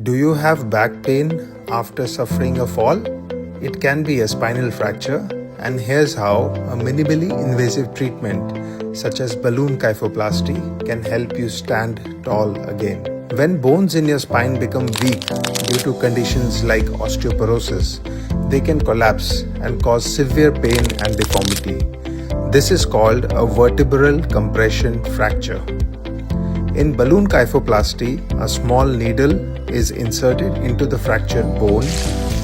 Do you have back pain after suffering a fall? It can be a spinal fracture, and here's how a minimally invasive treatment such as balloon kyphoplasty can help you stand tall again. When bones in your spine become weak due to conditions like osteoporosis, they can collapse and cause severe pain and deformity. This is called a vertebral compression fracture. In balloon kyphoplasty, a small needle is inserted into the fractured bone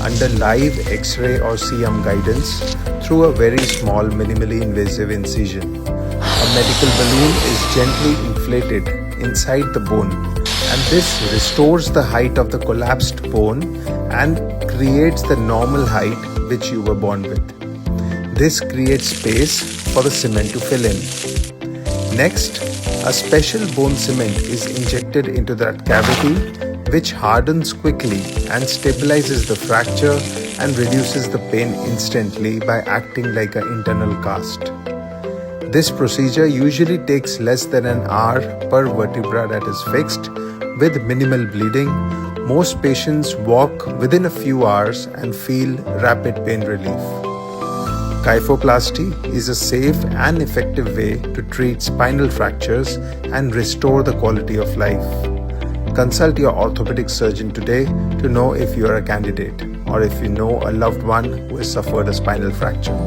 under live X-ray or CM guidance through a very small minimally invasive incision. A medical balloon is gently inflated inside the bone, and this restores the height of the collapsed bone and creates the normal height which you were born with. This creates space for the cement to fill in. Next, a special bone cement is injected into that cavity, which hardens quickly and stabilizes the fracture and reduces the pain instantly by acting like an internal cast. This procedure usually takes less than an hour per vertebra that is fixed, with minimal bleeding. Most patients walk within a few hours and feel rapid pain relief. Kyphoplasty is a safe and effective way to treat spinal fractures and restore the quality of life. Consult your orthopedic surgeon today to know if you are a candidate or if you know a loved one who has suffered a spinal fracture.